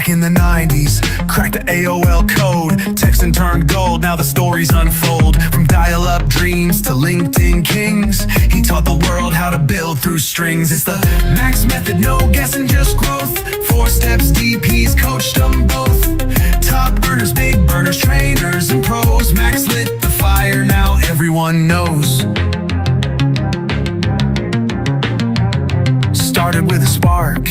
back in the 90s, cracked the AOL code, texting turned gold, now the stories unfold. From dial-up dreams to LinkedIn kings, he taught the world how to build through strings. It's the Max method, no guessing, just growth. 4 steps deep, he's coached them both. Top burners, big burners, trainers and pros. Max lit the fire, now everyone knows. Started with a spark,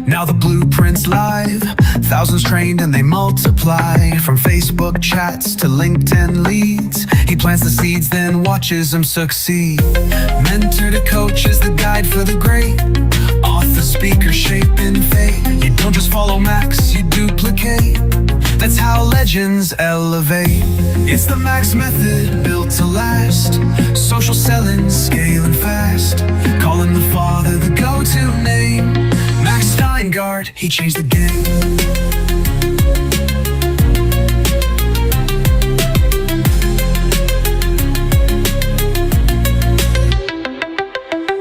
now the blueprint's live. Thousands trained and they multiply. From Facebook chats to LinkedIn leads, he plants the seeds, then watches them succeed. Mentor to coach is the guide for the great. Author, speaker, shaping fate. You don't just follow Max, you duplicate. That's how legends elevate. It's the Max method, built to last. Social selling, scaling fast. Call him the father, the go-to name. Max Steingart, he changed the game.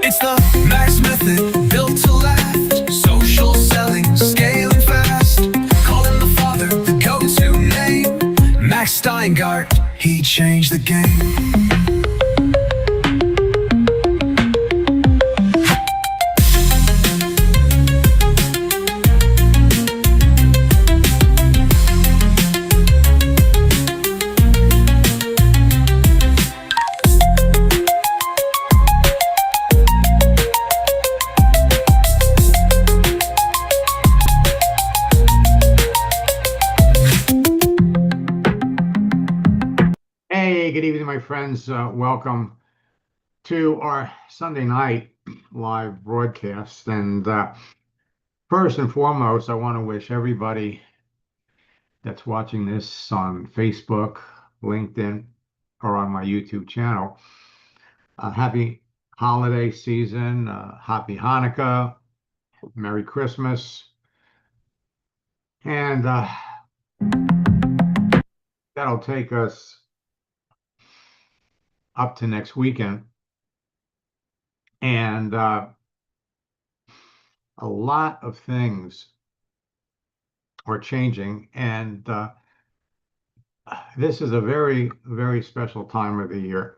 It's the Max method, built to last. Social selling, scaling fast. Call him the father, the go-to name. Max Steingart, he changed the game. Good evening, my friends. Welcome to our Sunday night live broadcast. And first and foremost, I want to wish everybody that's watching this on Facebook, LinkedIn, or on my YouTube channel a happy holiday season, happy Hanukkah, Merry Christmas. And that'll take us up to next weekend. And a lot of things are changing. And this is a very, very special time of the year.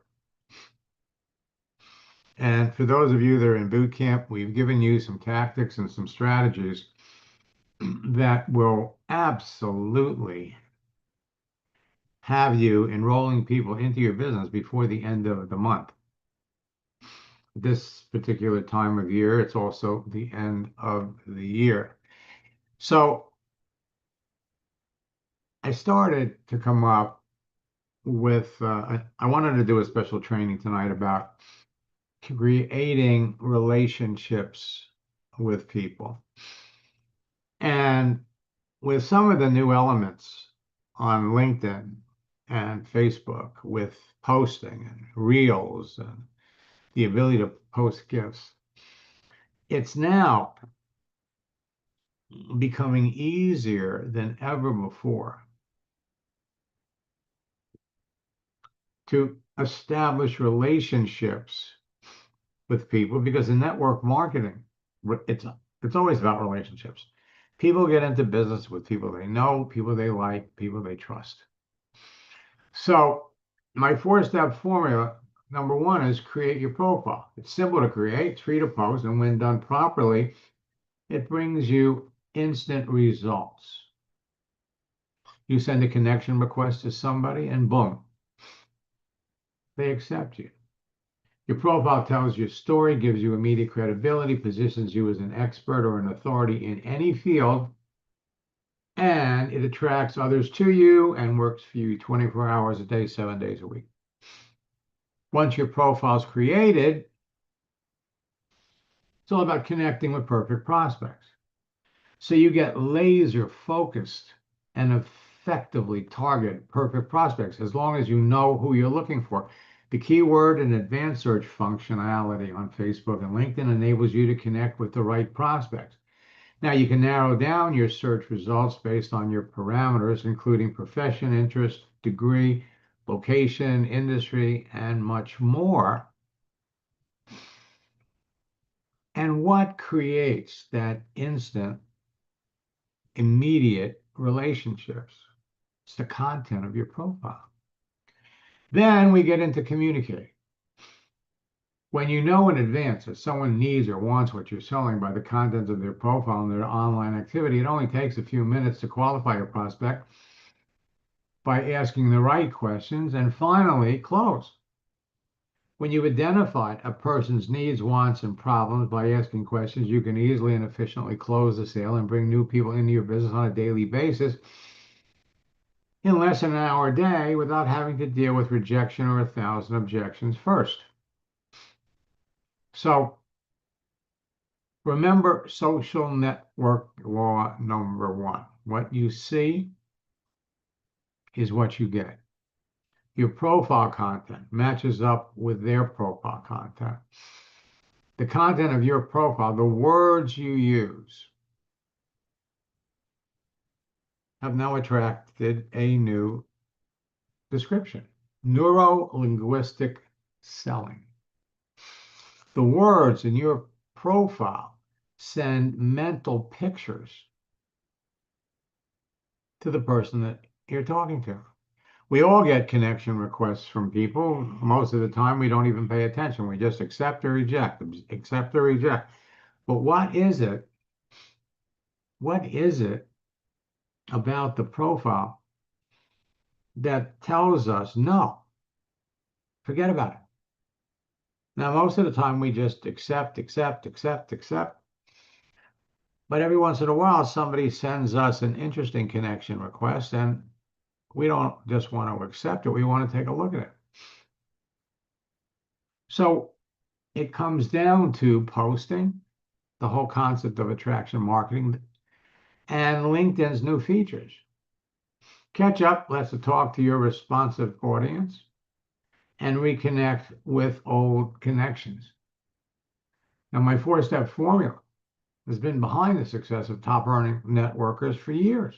And for those of you that are in boot camp, we've given you some tactics and some strategies that will absolutely have you enrolling people into your business before the end of the month. This particular time of year, it's also the end of the year. So I started to come up with, I wanted to do a special training tonight about creating relationships with people. And with some of the new elements on LinkedIn and Facebook with posting and reels and the ability to post gifts, it's now becoming easier than ever before to establish relationships with people, because in network marketing, it's always about relationships. People get into business with people they know, people they like, people they trust. So my 4-step formula, number 1 is create your profile. It's simple to create, it's free to post, and when done properly, it brings you instant results. You send a connection request to somebody and boom, they accept you. Your profile tells your story, gives you immediate credibility, positions you as an expert or an authority in any field, and it attracts others to you and works for you 24 hours a day, 7 days a week. Once your profile's created, it's all about connecting with perfect prospects. So you get laser focused and effectively target perfect prospects as long as you know who you're looking for. The keyword and advanced search functionality on Facebook and LinkedIn enables you to connect with the right prospects. Now you can narrow down your search results based on your parameters, including profession, interest, degree, location, industry, and much more. And what creates that instant immediate relationships. It's the content of your profile. Then we get into communicating. When you know in advance that someone needs or wants what you're selling by the content of their profile and their online activity, it only takes a few minutes to qualify your prospect by asking the right questions and finally close. When you identify a person's needs, wants, and problems by asking questions, you can easily and efficiently close the sale and bring new people into your business on a daily basis in less than an hour a day without having to deal with rejection or 1,000 objections first. So remember social network law number 1. What you see is what you get. Your profile content matches up with their profile content. The content of your profile, the words you use, have now attracted a new description: neuro-linguistic selling. The words in your profile send mental pictures to the person that you're talking to. We all get connection requests from people. Most of the time, we don't even pay attention. We just accept or reject, accept or reject. But what is it? What is it about the profile that tells us, no, forget about it? Now, most of the time, we just accept. But every once in a while, somebody sends us an interesting connection request, and we don't just want to accept it. We want to take a look at it. So it comes down to posting, the whole concept of attraction marketing, and LinkedIn's new features. Catch up lets you talk to your responsive audience and reconnect with old connections. Now, my 4-step formula has been behind the success of top earning networkers for years.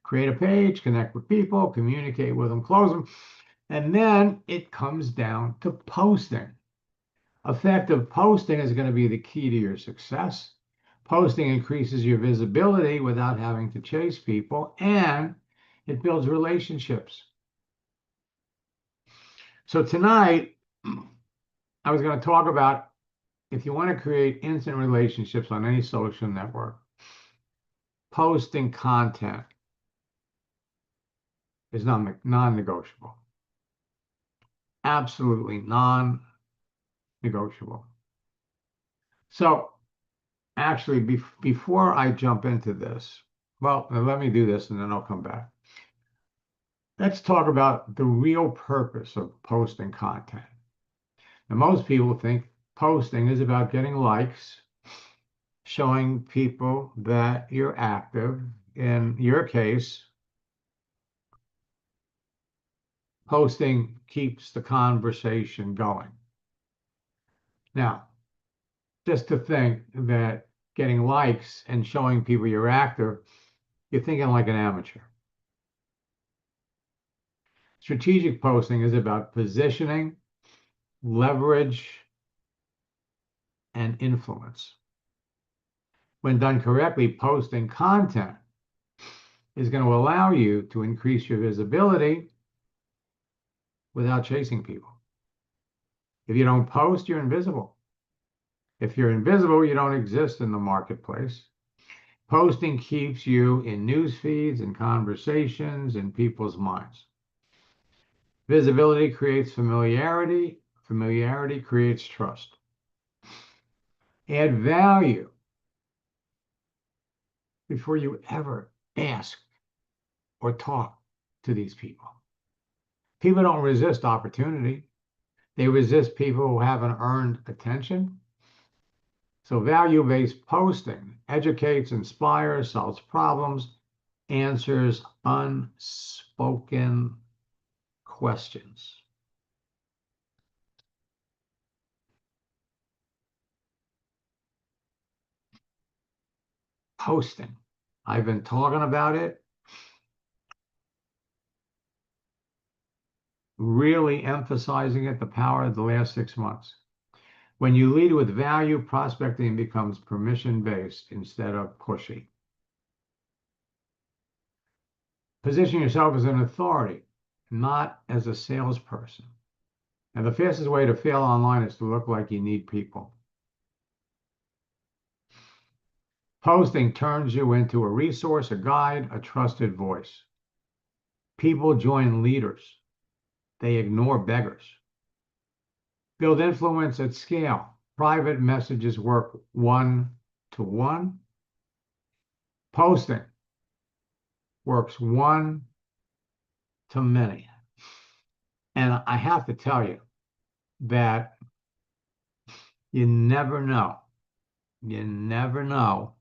Create a page, connect with people, communicate with them, close them, and then it comes down to posting. Effective posting is going to be the key to your success. Posting increases your visibility without having to chase people, and it builds relationships. So tonight, I was going to talk about, if you want to create instant relationships on any social network, posting content is non-negotiable. Absolutely non-negotiable. So actually, before I jump into this, well, let me do this and then I'll come back. Let's talk about the real purpose of posting content. Now, most people think posting is about getting likes, showing people that you're active. In your case, posting keeps the conversation going. Now, just to think that getting likes and showing people you're active, you're thinking like an amateur. Strategic posting is about positioning, leverage, and influence. When done correctly, posting content is going to allow you to increase your visibility without chasing people. If you don't post, you're invisible. If you're invisible, you don't exist in the marketplace. Posting keeps you in news feeds and conversations in people's minds. Visibility creates familiarity. Familiarity creates trust. Add value before you ever ask or talk to these people. People don't resist opportunity. They resist people who haven't earned attention. So value-based posting educates, inspires, solves problems, answers unspoken questions. Posting. I've been talking about it, really emphasizing it, the power of the last 6 months. When you lead with value, prospecting becomes permission-based instead of pushy. Position yourself as an authority, not as a salesperson. And the fastest way to fail online is to look like you need people. Posting turns you into a resource, a guide, a trusted voice. People join leaders. They ignore beggars. Build influence at scale. Private messages work one-to-one. Posting works one to many. And I have to tell you that you never know. You never know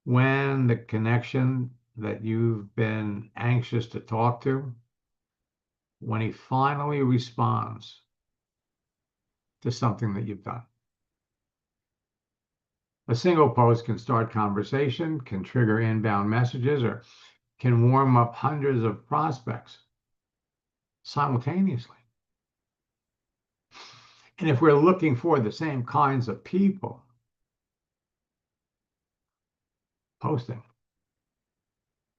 when the connection that you've been anxious to talk to, when he finally responds to something that you've done. A single post can start conversation, can trigger inbound messages, or can warm up hundreds of prospects simultaneously. And if we're looking for the same kinds of people, posting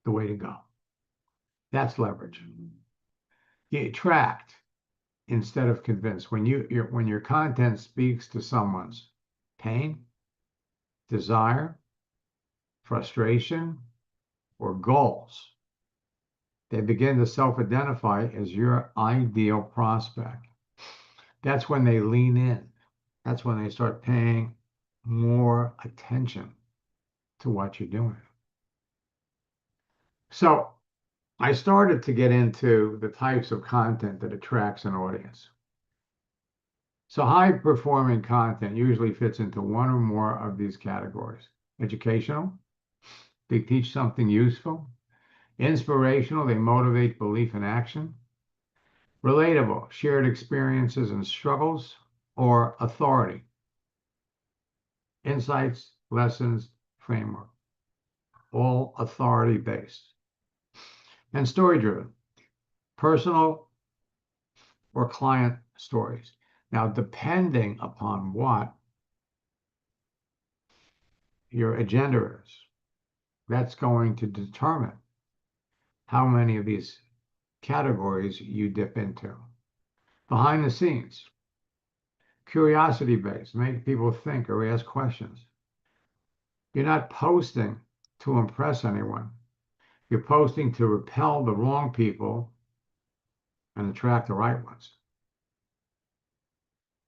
the way to go. That's leverage. You attract instead of convince. When your content speaks to someone's pain, desire, frustration, or goals, they begin to self-identify as your ideal prospect. That's when they lean in. That's when they start paying more attention to what you're doing. So I started to get into the types of content that attracts an audience. So high-performing content usually fits into one or more of these categories. Educational, they teach something useful. Inspirational, they motivate belief and action. Relatable, shared experiences and struggles. Or authority, insights, lessons, framework, all authority-based. And story-driven, personal or client stories. Now, depending upon what your agenda is, that's going to determine how many of these categories you dip into. Behind the scenes, curiosity-based, make people think or ask questions. You're not posting to impress anyone. You're posting to repel the wrong people and attract the right ones.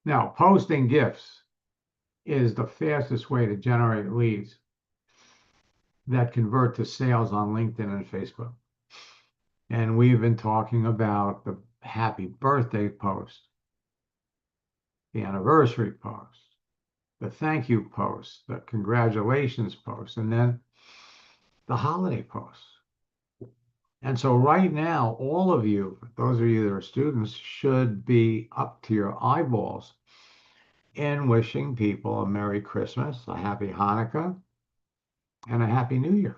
Now, posting gifts is the fastest way to generate leads that convert to sales on LinkedIn and Facebook. And we've been talking about the happy birthday post, the anniversary post, the thank you post, the congratulations post, and then the holiday post. And so right now, all of you, those of you that are students, should be up to your eyeballs in wishing people a Merry Christmas, a Happy Hanukkah, and a Happy New Year.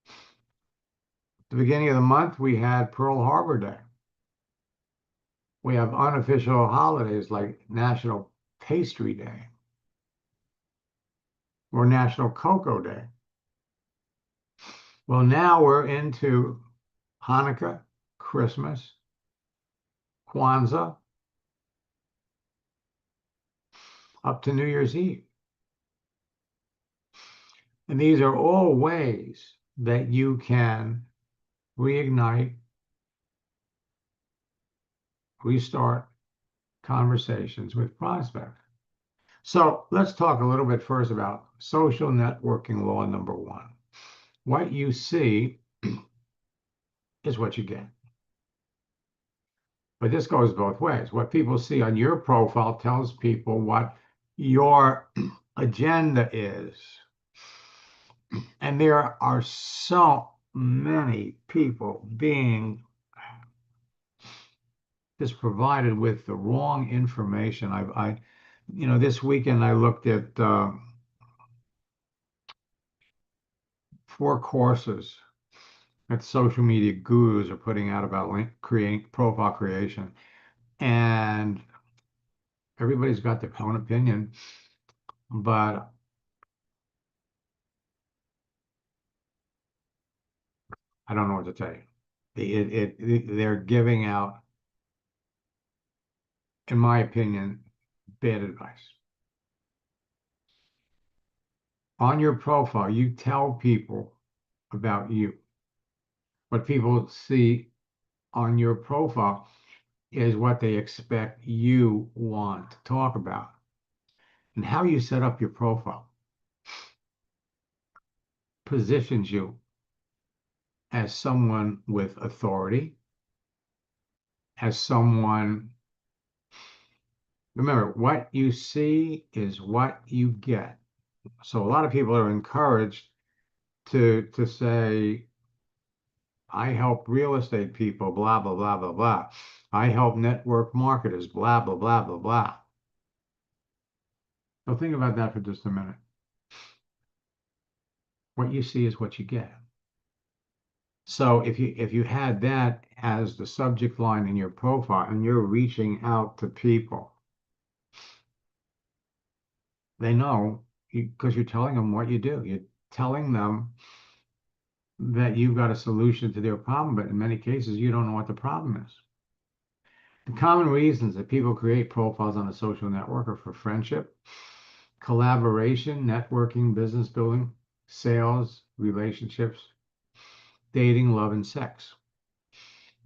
At the beginning of the month, we had Pearl Harbor Day. We have unofficial holidays like National Pastry Day or National Cocoa Day. Well, now we're into Hanukkah, Christmas, Kwanzaa, up to New Year's Eve. And these are all ways that you can reignite, restart conversations with prospects. So let's talk a little bit first about social networking law number one. What you see is what you get. But this goes both ways. What people see on your profile tells people what your agenda is. And there are so many people being just provided with the wrong information. This weekend I looked at 4 courses that social media gurus are putting out about profile creation, and everybody's got their own opinion, but I don't know what to tell you. They're giving out, in my opinion, bad advice. On your profile, you tell people about you. What people see on your profile is what they expect you want to talk about. And how you set up your profile positions you as someone with authority, as someone, remember, what you see is what you get. So a lot of people are encouraged to say, I help real estate people, blah, blah, blah, blah, blah. I help network marketers, blah, blah, blah, blah, blah. So think about that for just a minute. What you see is what you get. So if you had that as the subject line in your profile and you're reaching out to people, they know because you're telling them what you do. You're telling them that you've got a solution to their problem, but in many cases, you don't know what the problem is. The common reasons that people create profiles on a social network are for friendship, collaboration, networking, business building, sales, relationships, dating, love, and sex.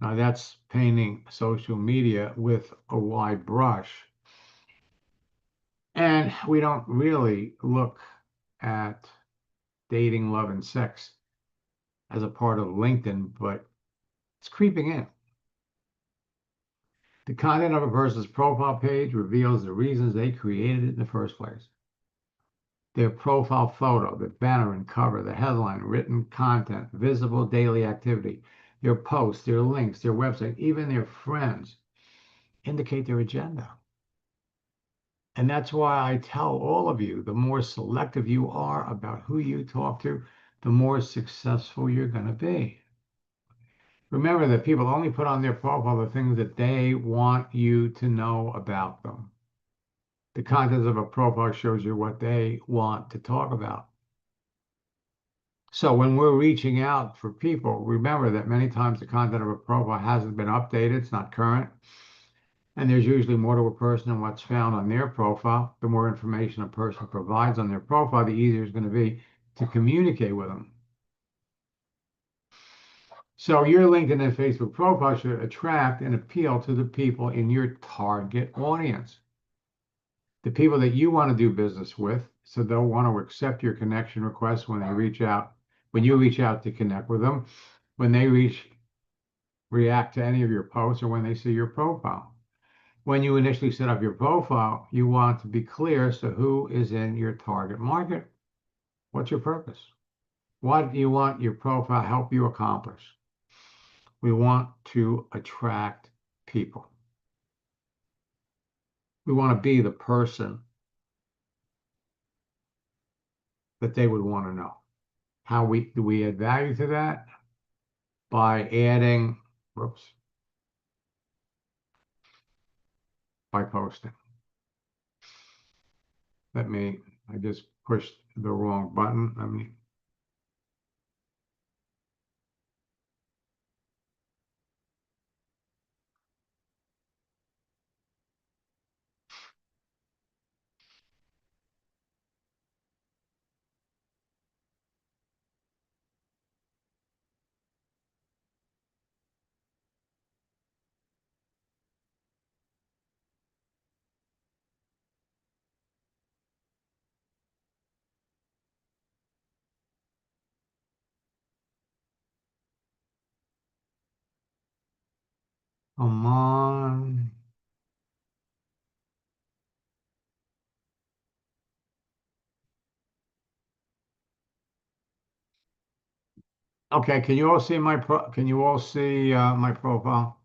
Now, that's painting social media with a wide brush. And we don't really look at dating, love, and sex as a part of LinkedIn, but it's creeping in. The content of a person's profile page reveals the reasons they created it in the first place. Their profile photo, the banner and cover, the headline, written content, visible daily activity, their posts, their links, their website, even their friends indicate their agenda. And that's why I tell all of you, the more selective you are about who you talk to, the more successful you're going to be. Remember that people only put on their profile the things that they want you to know about them. The content of a profile shows you what they want to talk about. So when we're reaching out for people, remember that many times the content of a profile hasn't been updated, it's not current, and there's usually more to a person than what's found on their profile. The more information a person provides on their profile, the easier it's going to be to communicate with them. So your LinkedIn and Facebook profile should attract and appeal to the people in your target audience, the people that you want to do business with, so they'll want to accept your connection request when they reach out, when you reach out to connect with them, when they react to any of your posts, or when they see your profile. When you initially set up your profile, you want to be clear as to who is in your target market. What's your purpose? What do you want your profile help you accomplish? We want to attract people. We want to be the person that they would want to know. How do we add value to that? By adding, by posting. I just pushed the wrong button. Come on. Okay, can you all see my my profile?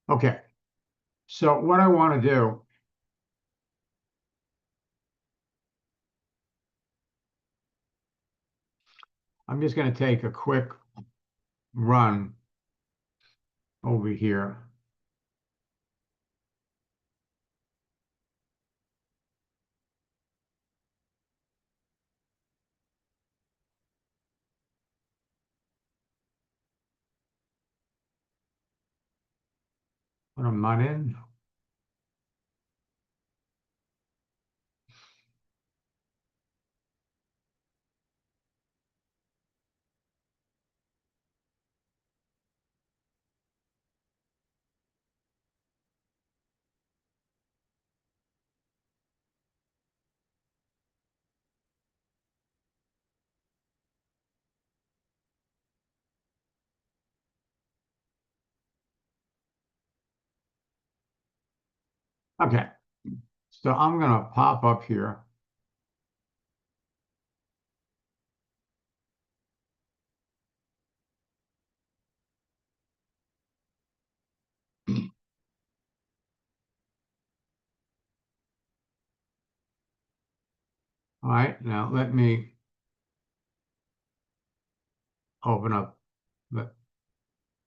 Okay. So what I want to do, I'm just going to take a quick run over here. When I'm not in. Okay, so I'm gonna pop up here. All right, now let me open up the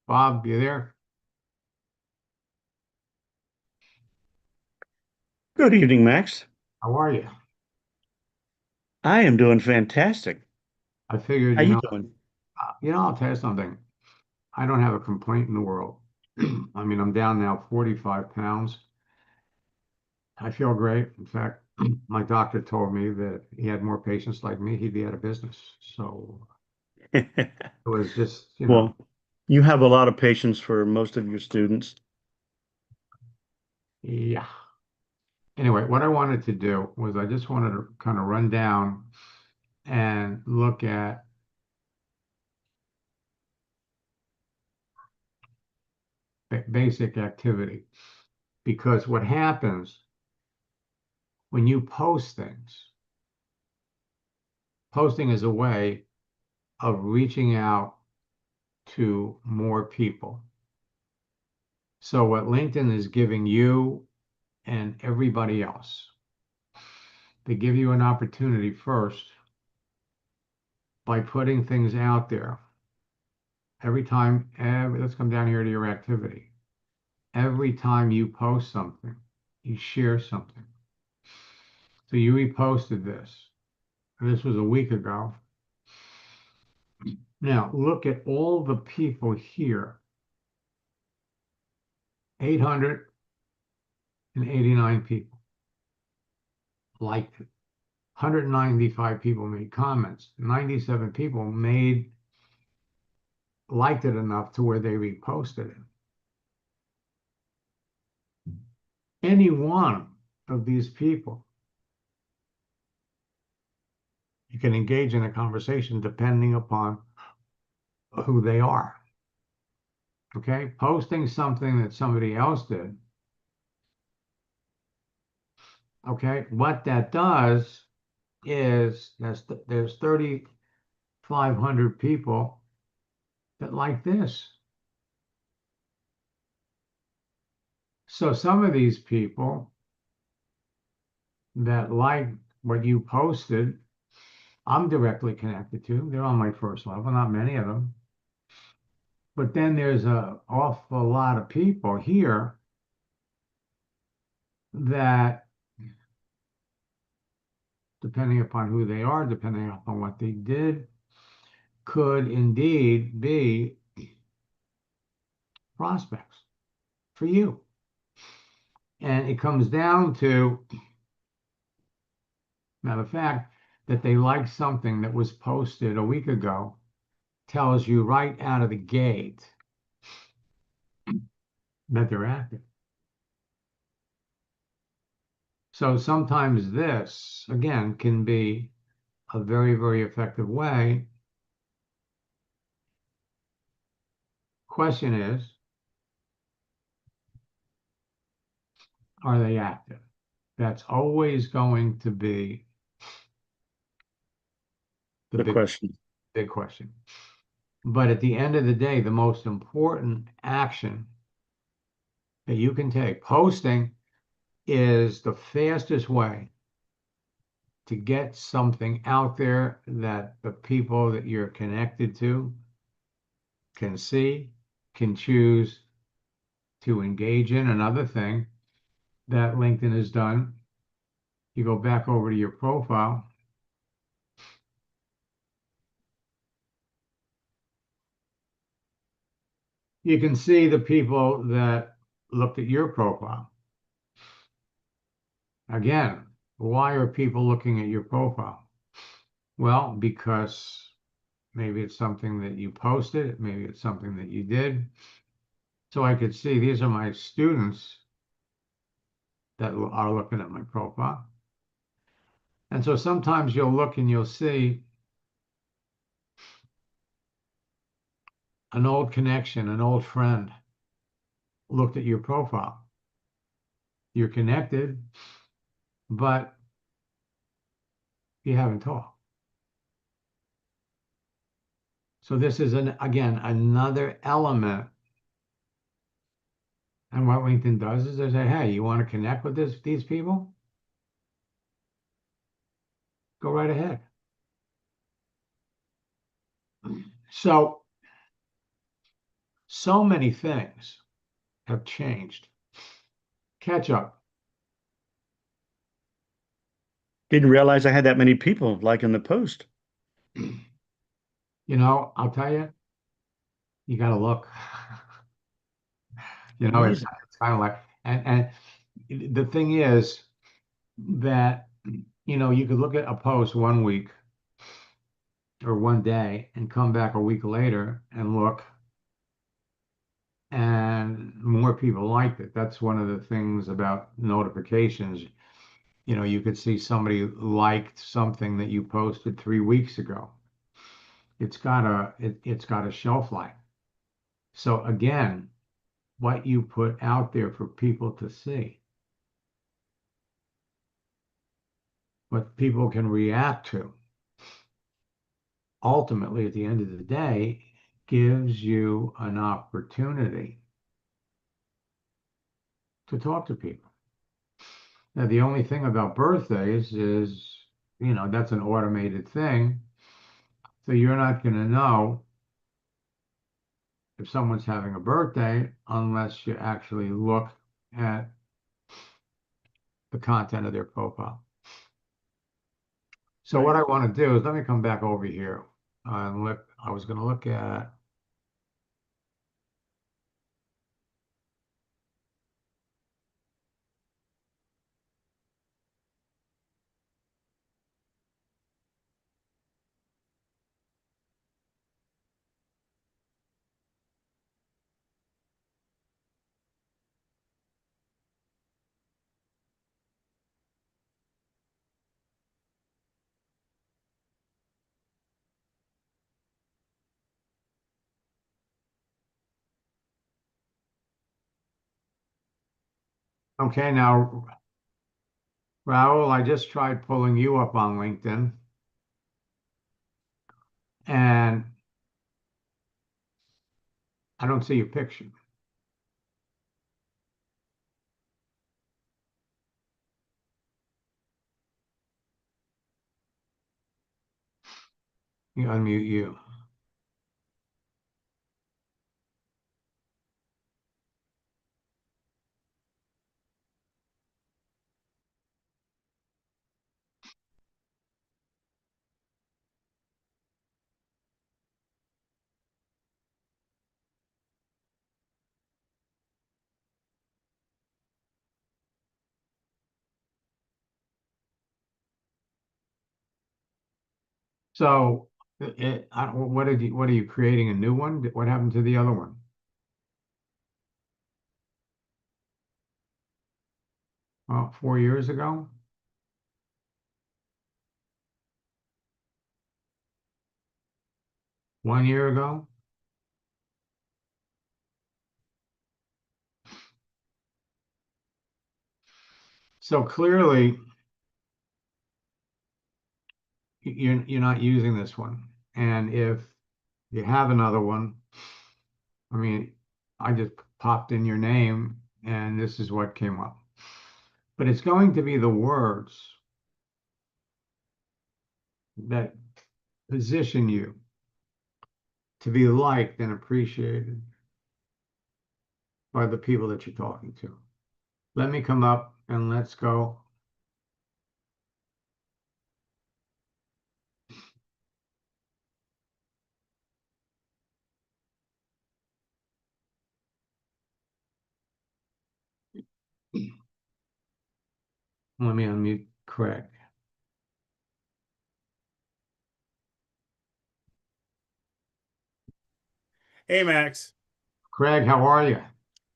Bob, you there? Good evening, Max. How are you? I am doing fantastic. I figured, How you doing? I'll tell you something. I don't have a complaint in the world. I mean, I'm down now 45 pounds. I feel great. In fact, my doctor told me that he had more patients like me, he'd be out of business. So it was just, Well, you have a lot of patience for most of your students. yeah. Anyway, what I wanted to do was I just wanted to kind of run down and look at basic activity. Because what happens when you post things, posting is a way of reaching out to more people. So what LinkedIn is giving you and everybody else, they give you an opportunity first by putting things out there. Every time, let's come down here to your activity. Every time you post something, you share something. So you reposted this. This was a week ago. Now look at all the people here. 889 people liked it. 195 people made comments. 97 people liked it enough to where they reposted it. Any one of these people, you can engage in a conversation depending upon who they are. Okay, posting something that somebody else did. Okay, what that does is there's 3,500 people that like this. So some of these people that like what you posted, I'm directly connected to. They're on my first level, not many of them. But then there's an awful lot of people here that, depending upon who they are, depending upon what they did, could indeed be prospects for you. And it comes down to, matter of fact, that they like something that was posted a week ago, tells you right out of the gate that they're active. So sometimes this, again, can be a very, very effective way. Question is, are they active? That's always going to be the The question. big question. But at the end of the day, the most important action that you can take, posting is the fastest way to get something out there that the people that you're connected to can see, can choose to engage in. Another thing that LinkedIn has done, you go back over to your profile. You can see the people that looked at your profile. Again, why are people looking at your profile? Well, because maybe it's something that you posted, maybe it's something that you did. So I could see these are my students that are looking at my profile. And so sometimes you'll look and you'll see an old connection, an old friend looked at your profile. You're connected, but you haven't talked. So this is again another element. And what LinkedIn does is they say, hey, you want to connect with these people? Go right ahead. So many things have changed. Catch up. Didn't realize I had that many people liking the post. You know, I'll tell you, you got to look. You know, it's Amazing. kind of like, and the thing is that, you know, you could look at a post one week or one day and come back a week later and look, and more people liked it. That's one of the things about notifications. You know, you could see somebody liked something that you posted 3 weeks ago. It's got a shelf life. So again, what you put out there for people to see, what people can react to, ultimately at the end of the day, gives you an opportunity to talk to people. Now, the only thing about birthdays is, you know, that's an automated thing. So you're not going to know if someone's having a birthday unless you actually look at the content of their profile. So what I want to do is let me come back over here and look. I was going to look at. Okay, now, Raul, I just tried pulling you up on LinkedIn, and I don't see your picture. You unmute you. So, what are you creating a new one? What happened to the other one? Well, 4 years ago? One year ago? So clearly, you're not using this one. And if you have another one, I mean, I just popped in your name and this is what came up. But it's going to be the words that position you to be liked and appreciated by the people that you're talking to. Let me come up and let's go. Let me unmute Craig. Hey, Max. Craig, how are you?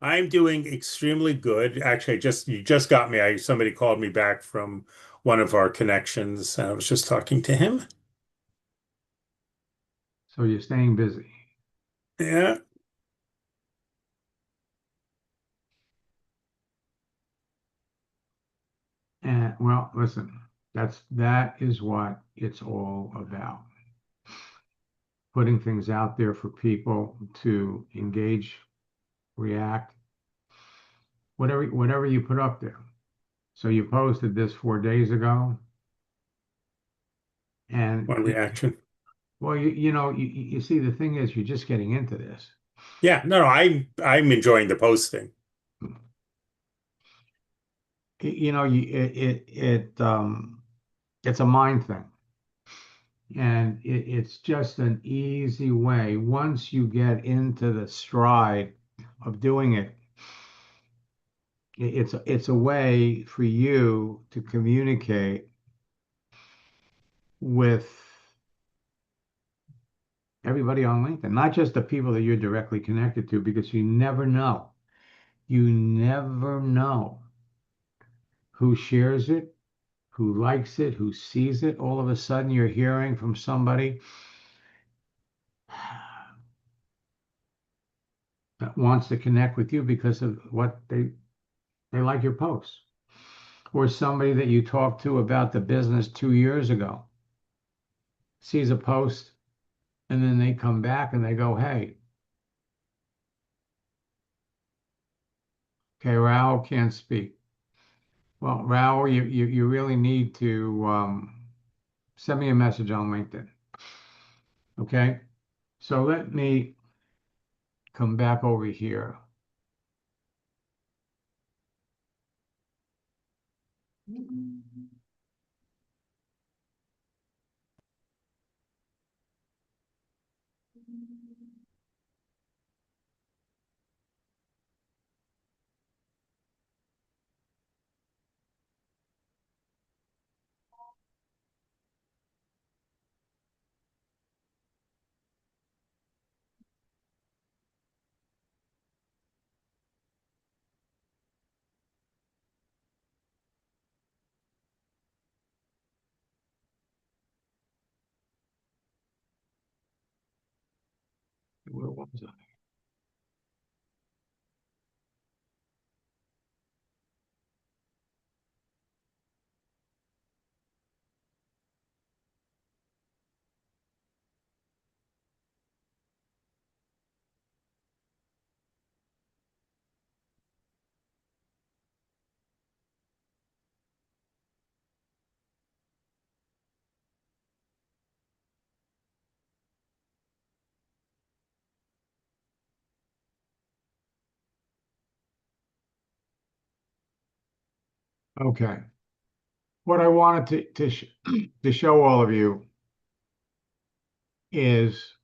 I'm doing extremely good. Actually, you just got me. Somebody called me back from one of our connections, and I was just talking to him. So you're staying busy. Yeah. And well, listen, that is what it's all about. Putting things out there for people to engage, react, whatever you put up there. So you posted this 4 days ago, and One reaction. well, you see, the thing is, you're just getting into this. Yeah. No, I'm enjoying the posting. It's a mind thing, and it's just an easy way. Once you get into the stride of doing it, it's a way for you to communicate with everybody on LinkedIn, not just the people that you're directly connected to, because you never know. You never know who shares it, who likes it, who sees it. All of a sudden, you're hearing from somebody that wants to connect with you because of what they like your posts, or somebody that you talked to about the business 2 years ago sees a post, and then they come back and they go, "Hey, okay, Raul can't speak." Well, Raul, you really need to send me a message on LinkedIn. Okay, so let me come back over here. Where was I? Okay. What I wanted to show all of you is,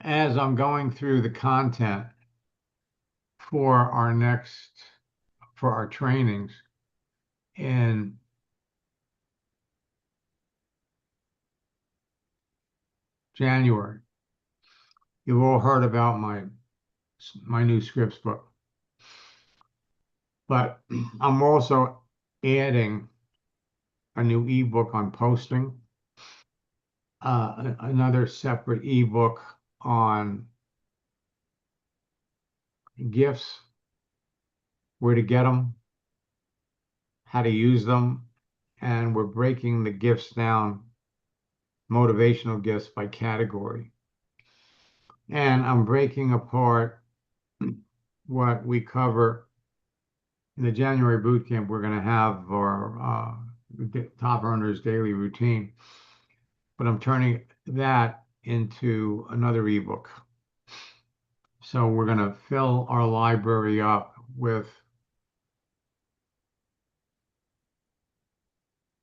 as I'm going through the content for our trainings in January, you've all heard about my new scripts book, but I'm also adding a new ebook on posting, another separate ebook on gifts, where to get them, how to use them, and we're breaking the gifts down, motivational gifts, by category. And I'm breaking apart what we cover in the January boot camp. We're going to have our top earners daily routine, but I'm turning that into another ebook So we're going to fill our library up with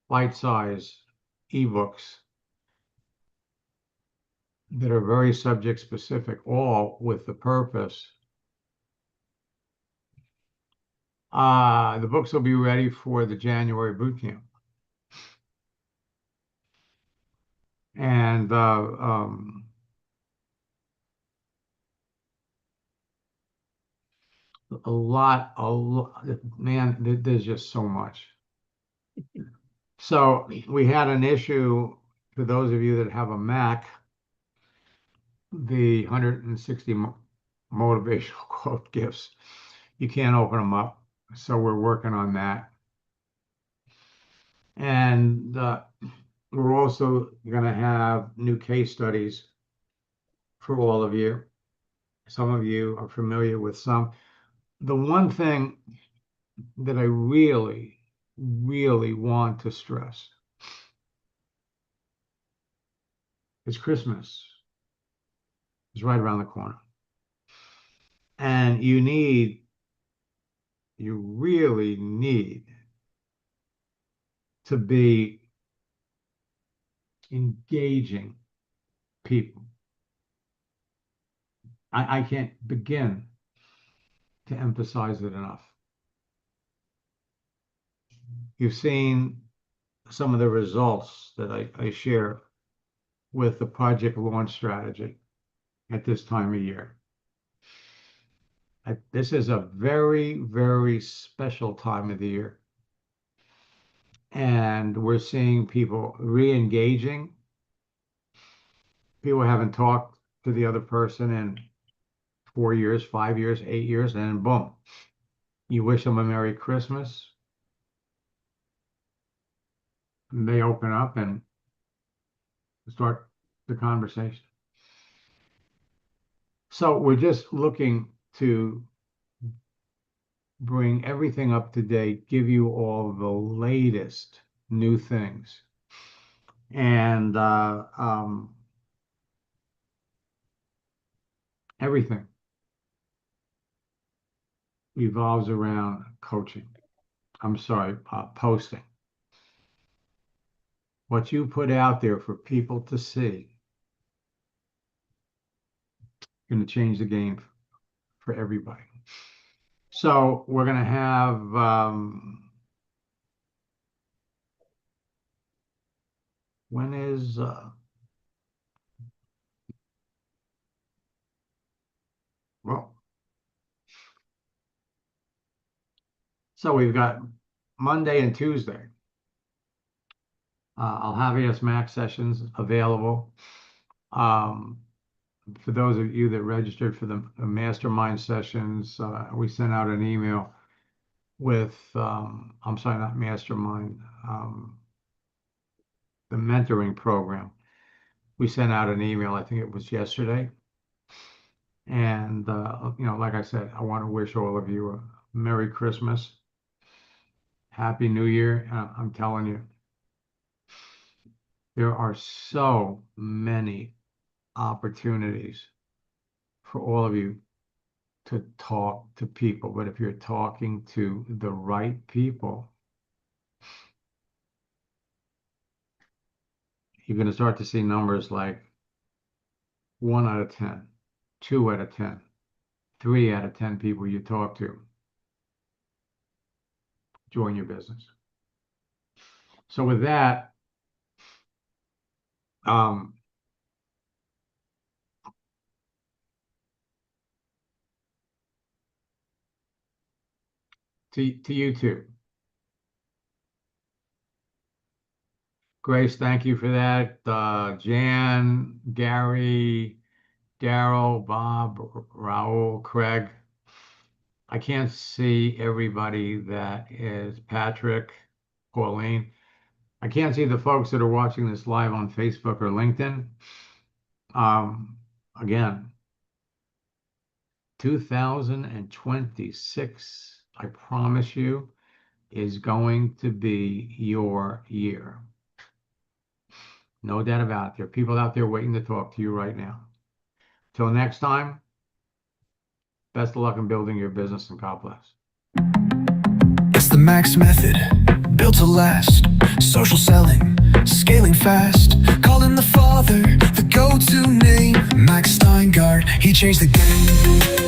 bite-sized ebooks that are very subject specific, all with the purpose. The books will be ready for the January boot camp. And a lot, man, there's just so much. So we had an issue for those of you that have a Mac, the 160 motivational quote gifts. You can't open them up. So we're working on that. And we're also going to have new case studies for all of you. Some of you are familiar with some. The one thing that I really, really want to stress is Christmas is right around the corner. And you really need to be engaging people. I can't begin to emphasize it enough. You've seen some of the results that I share with the project launch strategy at this time of year. This is a very, very special time of the year. And we're seeing people re-engaging. People haven't talked to the other person in 4 years, 5 years, 8 years, and then boom, you wish them a Merry Christmas. And they open up and start the conversation. So we're just looking to bring everything up to date, give you all the latest new things. And everything revolves around coaching. I'm sorry, posting. What you put out there for people to see is going to change the game for everybody. So we're going to have when is well, so we've got Monday and Tuesday. I'll have AS Max sessions available. For those of you that registered for the mastermind sessions, we sent out an email with, I'm sorry, not mastermind, the mentoring program. We sent out an email, I think it was yesterday. And, like I said, I want to wish all of you a Merry Christmas, Happy New Year. I'm telling you, there are so many opportunities for all of you to talk to people. But if you're talking to the right people, you're going to start to see numbers like 1 out of 10, 2 out of 10, 3 out of 10 people you talk to join your business. So with that, to you too. Grace, thank you for that. Jan, Gary, Daryl, Bob, Raul, Craig. I can't see everybody that is Patrick, Pauline. I can't see the folks that are watching this live on Facebook or LinkedIn. Again, 2026, I promise you, is going to be your year. No doubt about it. There are people out there waiting to talk to you right now. Till next time, Best of luck in building your business, and God bless. It's the Max method, built to last. Social selling, scaling fast. Call him the father, the go-to name. Max Steingart, he changed the game.